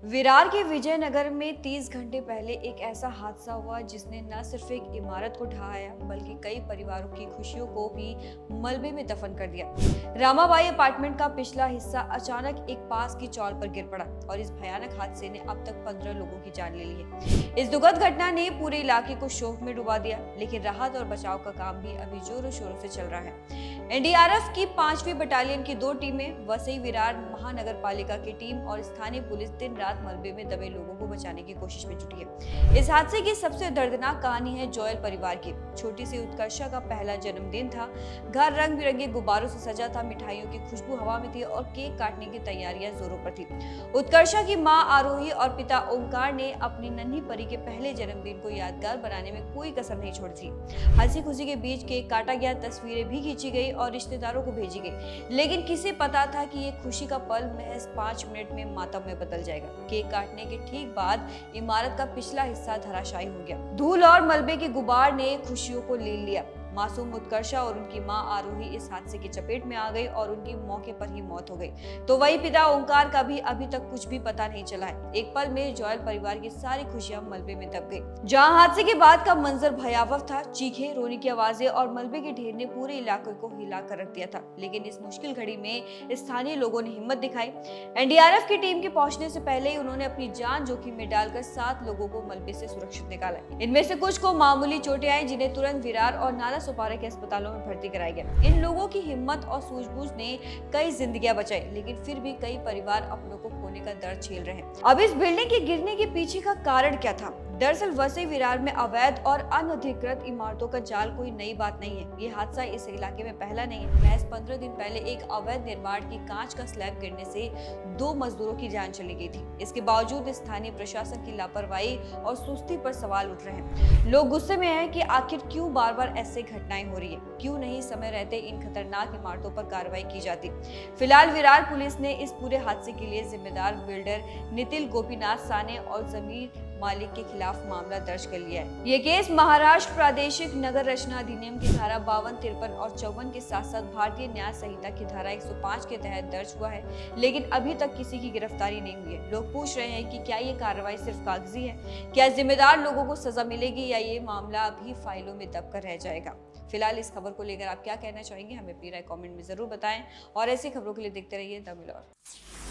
विरार के विजयनगर में 30 घंटे पहले एक ऐसा हादसा हुआ जिसने न सिर्फ एक इमारत को ढहाया बल्कि कई परिवारों की खुशियों को भी मलबे में दफन कर दिया। रामाबाई अपार्टमेंट का पिछला हिस्सा अचानक एक पास की चौल पर गिर पड़ा और इस भयानक हादसे ने अब तक 15 लोगों की जान ले ली है। इस दुखद घटना ने पूरे इलाके को शोक में डुबा दिया, लेकिन राहत और बचाव का काम भी अभी जोरों शोरों से चल रहा है। एनडीआरएफ की 5वीं बटालियन की 2 टीमें, वसई विरार महानगर पालिका की टीम और स्थानीय पुलिस दिन रात मलबे में दबे लोगों को बचाने की कोशिश में जुटी है। इस हादसे की सबसे दर्दनाक कहानी है जोयल परिवार की। छोटी सी उत्कर्षा का पहला जन्मदिन था। घर रंग बिरंगे गुब्बारों से सजा था, मिठाइयों की खुशबू हवा में थी और केक काटने की तैयारियां जोरों पर थी। उत्कर्षा की मां आरोही और पिता ओंकार ने अपनी नन्ही परी के पहले जन्मदिन को यादगार बनाने में कोई कसर नहीं छोड़ी थी। हंसी खुशी के बीच केक काटा गया, तस्वीरें भी खींची गई और रिश्तेदारों को भेजी गई, लेकिन किसे पता था कि ये खुशी का पल महज 5 मिनट में मातम में बदल जाएगा। केक काटने के ठीक बाद इमारत का पिछला हिस्सा धराशायी हो गया। धूल और मलबे के गुबार ने खुशियों को ले लिया। मासूम उत्कर्षा और उनकी मां आरोही इस हादसे की चपेट में आ गई और उनकी मौके पर ही मौत हो गई। तो वही पिता ओंकार का भी अभी तक कुछ भी पता नहीं चला है। एक पल में जोयल परिवार की सारी खुशियां मलबे में दब गई। जहां हादसे के बाद का मंजर भयावह था, चीखें, रोने की आवाजें और मलबे के ढेर ने पूरे इलाके को हिला कर रख दिया था। लेकिन इस मुश्किल घड़ी में स्थानीय लोगों ने हिम्मत दिखाई। एनडीआरएफ की टीम के पहुंचने से पहले ही उन्होंने अपनी जान जोखिम में डालकर 7 लोगों को मलबे से सुरक्षित निकाला। इनमें से कुछ को मामूली चोटें आई, जिन्हें तुरंत विरार और नाला सुपारा के अस्पतालों में भर्ती कराया गया। इन लोगों की हिम्मत और सूझबूझ ने कई जिंदगियां बचाई, लेकिन फिर भी कई परिवार अपनों को खोने का दर्द झेल रहे हैं। अब इस बिल्डिंग के गिरने के पीछे का कारण क्या था? दरअसल वसई विरार में अवैध और अनधिकृत इमारतों का जाल कोई नई बात नहीं है। ये हादसा इस इलाके में पहला नहीं है। महज 15 दिन पहले एक अवैध निर्माण की कांच का स्लैब गिरने से 2 मजदूरों की जान चली गई थी। इसके बावजूद स्थानीय प्रशासन की लापरवाही और सुस्ती पर सवाल उठ रहे हैं। लोग गुस्से में हैं कि आखिर क्यों बार बार ऐसे घटनाएं हो रही है, क्यों नहीं समय रहते इन खतरनाक इमारतों पर कार्रवाई की जाती। फिलहाल विरार पुलिस ने इस पूरे हादसे के लिए जिम्मेदार बिल्डर नितिल गोपीनाथ साने और जमीर मालिक के खिलाफ मामला दर्ज कर लिया है। ये केस महाराष्ट्र प्रादेशिक नगर रचना अधिनियम की धारा 52, 53 और 54 के साथ साथ भारतीय न्याय संहिता की धारा 105 के तहत दर्ज हुआ है, लेकिन अभी तक किसी की गिरफ्तारी नहीं हुई है। लोग पूछ रहे हैं कि क्या ये कार्रवाई सिर्फ कागजी है, क्या जिम्मेदार लोगों को सजा मिलेगी या ये मामला अभी फाइलों में दबकर रह जाएगा। फिलहाल इस खबर को लेकर आप क्या कहना चाहेंगे, हमें अपनी राय कमेंट में जरूर बताएं और ऐसी खबरों के लिए देखते रहिए द मिरर।